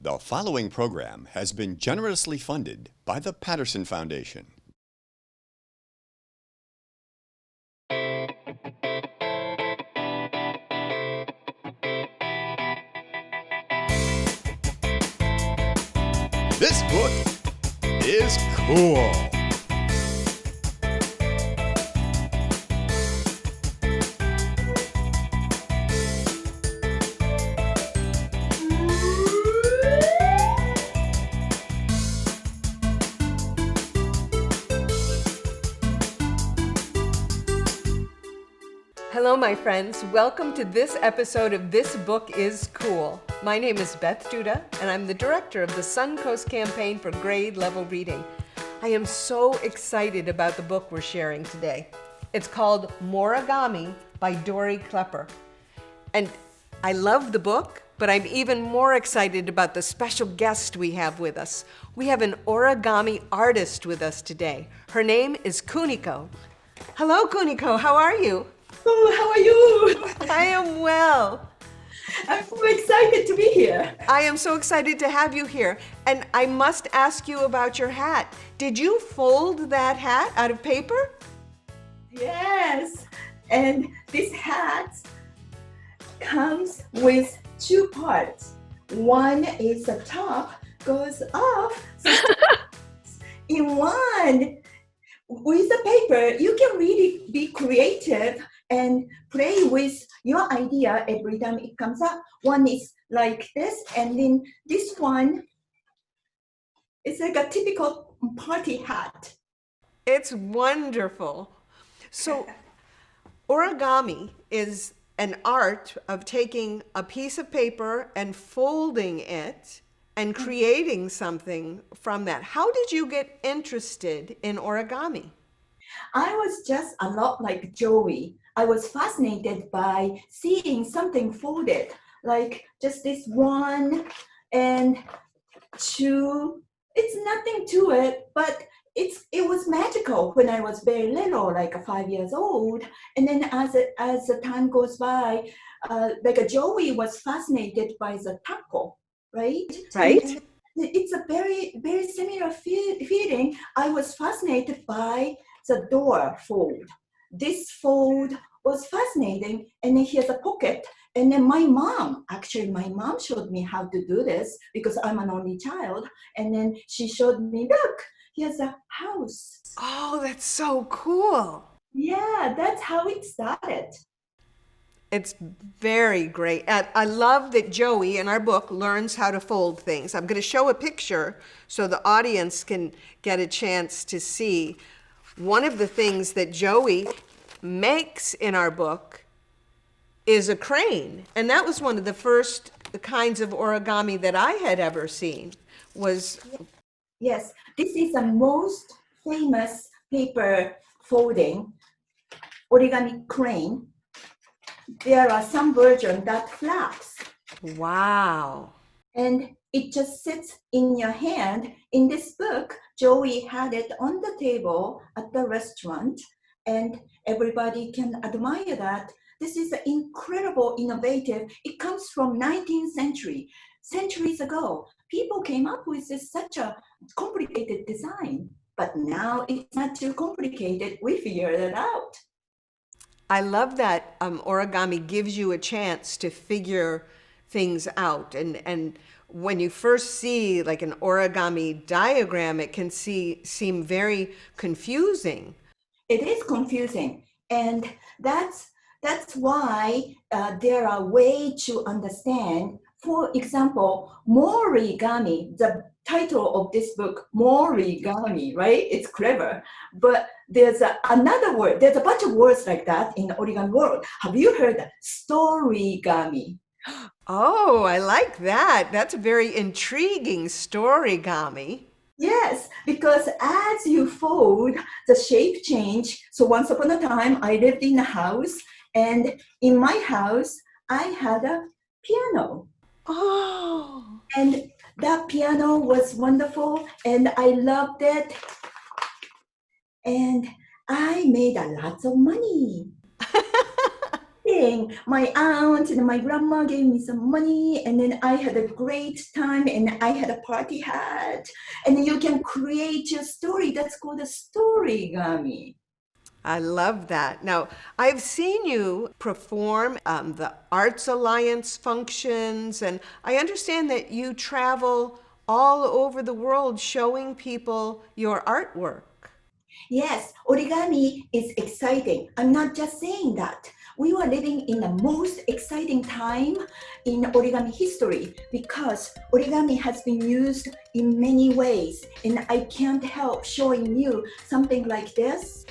The following program has been generously funded by the Patterson Foundation. This book is cool. Hello, my friends. Welcome to this episode of This Book is Cool. My name is Beth Duda, and I'm the director of the Suncoast Campaign for grade level reading. I am so excited about the book we're sharing today. It's called More-igami by Dori Kleber. And I love the book, but I'm even more excited about the special guest we have with us. We have an origami artist with us today. Her name is Kuniko. Hello, Kuniko. How are you? Oh, how are you? I am well. I'm so excited to be here. I am so excited to have you here. And I must ask you about your hat. Did you fold that hat out of paper? Yes. And this hat comes with two parts. One is the top goes off. So in one, with the paper, you can really be creative and play with your idea every time it comes up. One is like this, and then this one is like a typical party hat. It's wonderful. So origami is an art of taking a piece of paper and folding it and creating something from that. How did you get interested in origami? I was just a lot like Joey. I was fascinated by seeing something folded, like just this one and two. It's nothing to it, but it was magical when I was very little, like 5 years old. And then as the time goes by, like Joey was fascinated by the taco, right? Right. And it's a very, very similar feeling. I was fascinated by the door fold. This fold was fascinating, and then here's a pocket. And then my mom showed me how to do this because I'm an only child. And then she showed me, look, here's a house. Oh, that's so cool. Yeah, that's how it started. It's very great. And I love that Joey in our book learns how to fold things. I'm going to show a picture so the audience can get a chance to see. One of the things that Joey makes in our book is a crane. And that was one of the first kinds of origami that I had ever seen. Yes, this is the most famous paper folding, origami crane. There are some versions that flaps. Wow. And it just sits in your hand. In this book, Joey had it on the table at the restaurant, and everybody can admire that. This is incredible, innovative. It comes from 19th century. Centuries ago, people came up with such a complicated design, but now it's not too complicated. We figured it out. I love that origami gives you a chance to figure things out. And when you first see like an origami diagram, it can seem very confusing. It is confusing. And that's why there are ways to understand. For example, More-igami, the title of this book, More-igami, right? It's clever. But there's another word. There's a bunch of words like that in the origami world. Have you heard Storygami? Oh, I like that. That's a very intriguing storygami. Yes, because as you fold, the shape change. So once upon a time, I lived in a house, and in my house, I had a piano. Oh. And that piano was wonderful, and I loved it. And I made a lot of money. thing. My aunt and my grandma gave me some money, and then I had a great time, and I had a party hat. And you can create your story. That's called a storygami. I love that. Now, I've seen you perform the Arts Alliance functions, and I understand that you travel all over the world showing people your artwork. Yes, origami is exciting. I'm not just saying that. We are living in the most exciting time in origami history because origami has been used in many ways, and I can't help showing you something like this.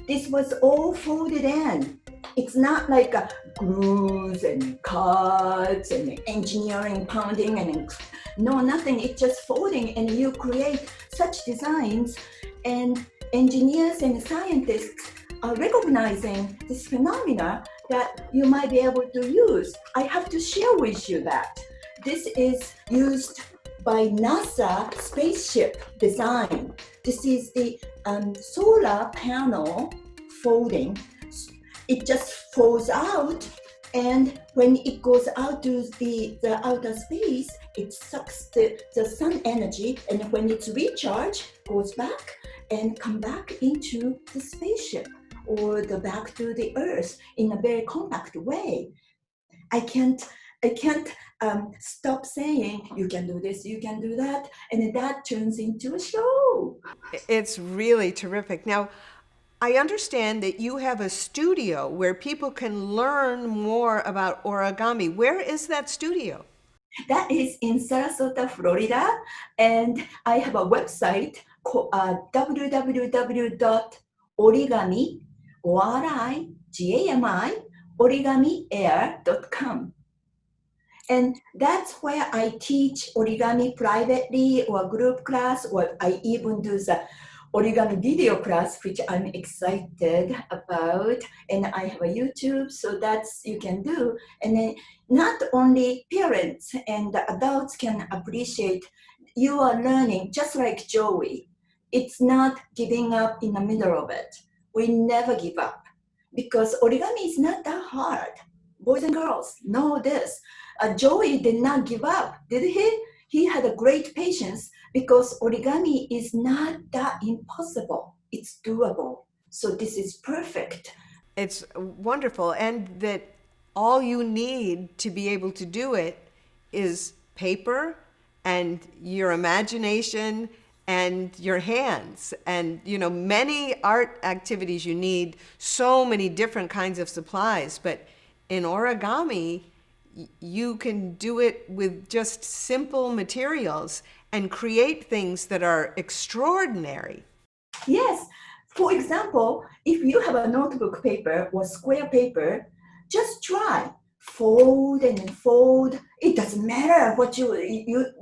This was all folded in. It's not like glues and cuts and engineering pounding and no, nothing. It's just folding, and you create such designs, and engineers and scientists are recognizing this phenomena that you might be able to use. I have to share with you that this is used by NASA spaceship design. This is the solar panel folding. It just folds out, and when it goes out to the outer space, it sucks the sun energy, and when it's recharged, goes back and come back into the spaceship or back to the Earth in a very compact way. I can't stop saying you can do this, you can do that, and that turns into a show. It's really terrific. Now, I understand that you have a studio where people can learn more about origami. Where is that studio? That is in Sarasota, Florida, and I have a website called www.origami, O-R-I-G-A-M-I, origamiair.com. And that's where I teach origami privately or group class, or I even do the origami video class, which I'm excited about. And I have a YouTube, so that's you can do. And then not only parents and adults can appreciate, you are learning just like Joey. It's not giving up in the middle of it. We never give up because origami is not that hard. Boys and girls know this. Joey did not give up, did he? He had a great patience because origami is not that impossible. It's doable. So this is perfect. It's wonderful. And that all you need to be able to do it is paper and your imagination and your hands. And, you know, many art activities you need so many different kinds of supplies. But in origami, you can do it with just simple materials and create things that are extraordinary. Yes. For example, if you have a notebook paper or square paper, just try. Fold and fold. It doesn't matter what you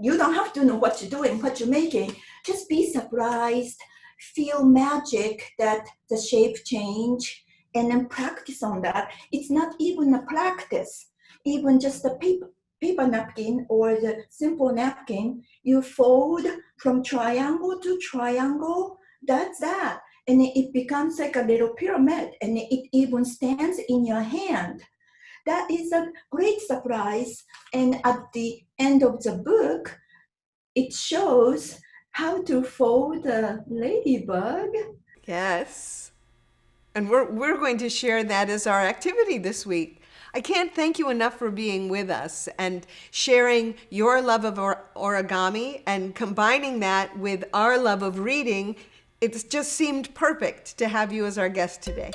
don't have to know what you're doing, what you're making. Just be surprised, feel magic that the shape change, and then practice on that. It's not even a practice. Even just a paper napkin or the simple napkin, you fold from triangle to triangle, that's that. And it becomes like a little pyramid, and it even stands in your hand. That is a great surprise. And at the end of the book, it shows how to fold a ladybug. Yes. And we're going to share that as our activity this week. I can't thank you enough for being with us and sharing your love of origami and combining that with our love of reading. It just seemed perfect to have you as our guest today.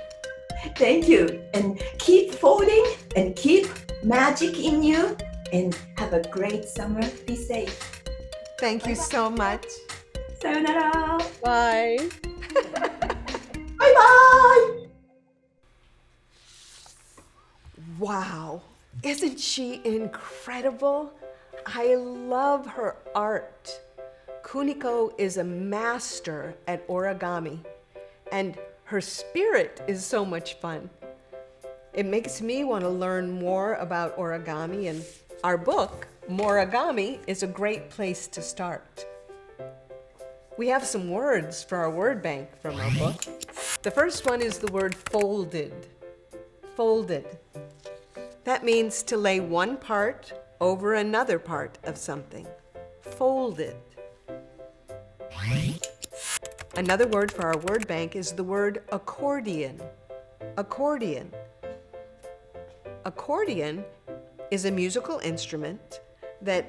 Thank you. And keep folding and keep magic in you, and have a great summer. Be safe. Thank you so much. Sayonara. Bye. Bye-bye. Wow, isn't she incredible? I love her art. Kuniko is a master at origami, and her spirit is so much fun. It makes me want to learn more about origami, and our book, More-igami, is a great place to start. We have some words for our word bank from our book. The first one is the word folded. folded. That means to lay one part over another part of something. Folded. Another word for our word bank is the word accordion. Accordion. Accordion is a musical instrument that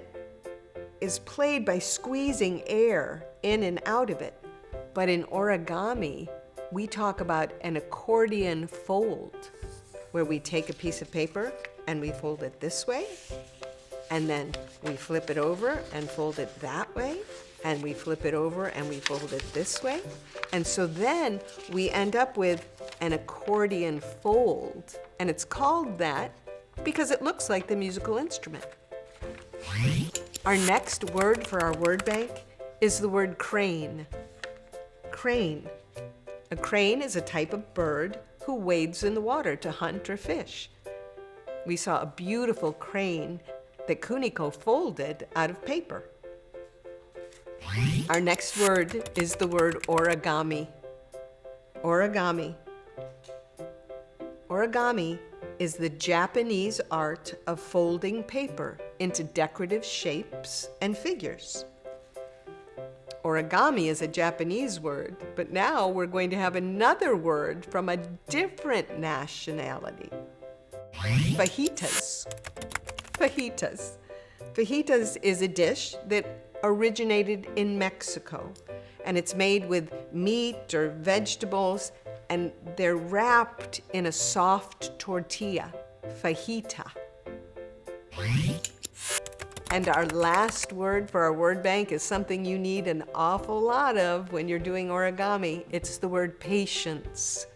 is played by squeezing air in and out of it. But in origami, we talk about an accordion fold, where we take a piece of paper and we fold it this way, and then we flip it over and fold it that way, and we flip it over and we fold it this way. And so then we end up with an accordion fold, and it's called that because it looks like the musical instrument. Our next word for our word bank is the word crane. Crane. A crane is a type of bird who wades in the water to hunt or fish. We saw a beautiful crane that Kuniko folded out of paper. Our next word is the word origami. Origami. Origami is the Japanese art of folding paper into decorative shapes and figures. Origami is a Japanese word, but now we're going to have another word from a different nationality. Fajitas. Fajitas. Fajitas is a dish that originated in Mexico, and it's made with meat or vegetables, and they're wrapped in a soft tortilla, fajita. And our last word for our word bank is something you need an awful lot of when you're doing origami. It's the word patience.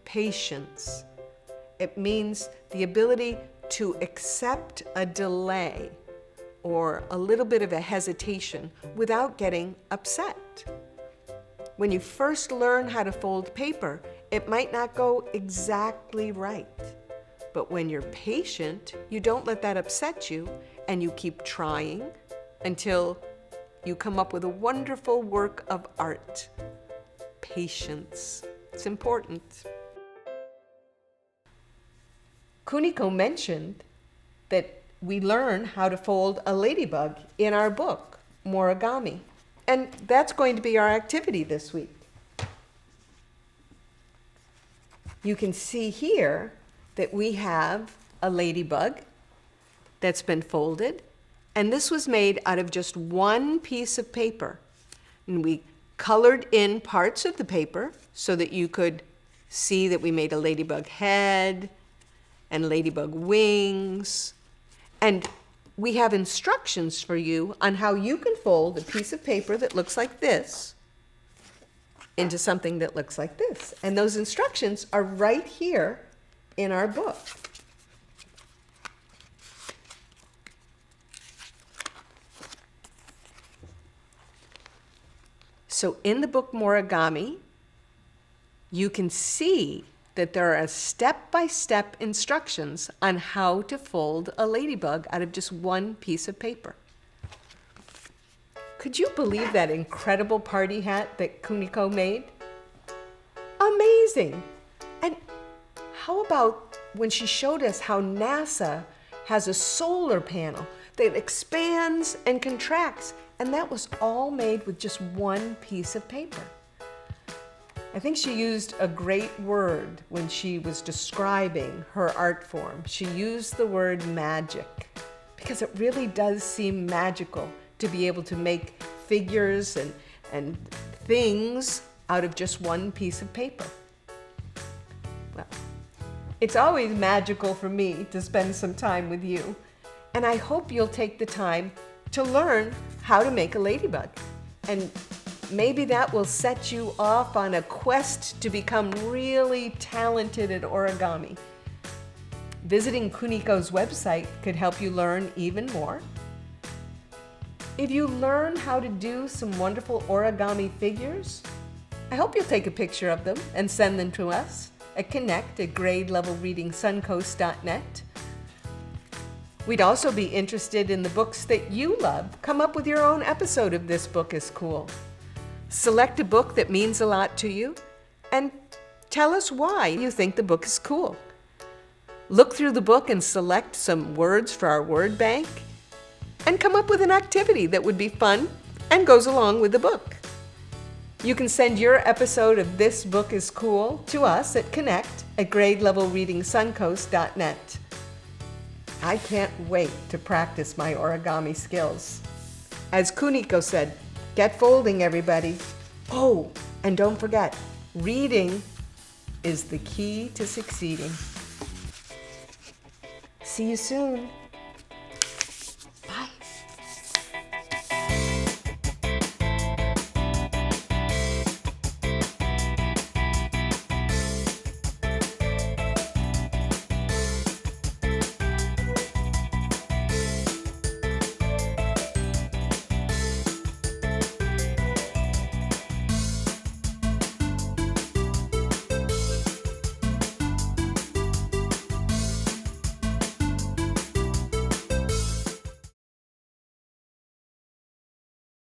Patience. It means the ability to accept a delay or a little bit of a hesitation without getting upset. When you first learn how to fold paper, it might not go exactly right. But when you're patient, you don't let that upset you, and you keep trying until you come up with a wonderful work of art. Patience. It's important. Kuniko mentioned that we learn how to fold a ladybug in our book, More-igami. And that's going to be our activity this week. You can see here that we have a ladybug that's been folded, and this was made out of just one piece of paper. And we colored in parts of the paper so that you could see that we made a ladybug head and ladybug wings. And we have instructions for you on how you can fold a piece of paper that looks like this into something that looks like this. And those instructions are right here in our book. So in the book More-igami, you can see that there are step-by-step instructions on how to fold a ladybug out of just one piece of paper. Could you believe that incredible party hat that Kuniko made? Amazing! And how about when she showed us how NASA has a solar panel that expands and contracts, and that was all made with just one piece of paper. I think she used a great word when she was describing her art form. She used the word magic, because it really does seem magical to be able to make figures and things out of just one piece of paper. Well, it's always magical for me to spend some time with you, and I hope you'll take the time to learn how to make a ladybug. And maybe that will set you off on a quest to become really talented at origami. Visiting Kuniko's website could help you learn even more. If you learn how to do some wonderful origami figures, I hope you'll take a picture of them and send them to us at connect@gradelevelreadingsuncoast.net. We'd also be interested in the books that you love. Come up with your own episode of This Book is Cool. Select a book that means a lot to you and tell us why you think the book is cool. look through the book and select some words for our word bank, and come up with an activity that would be fun and goes along with the book. You can send your episode of This Book is Cool to us at connect@gradelevelreadingsuncoast.net. I can't wait to practice my origami skills. As Kuniko said, get folding, everybody. Oh, and don't forget, reading is the key to succeeding. See you soon.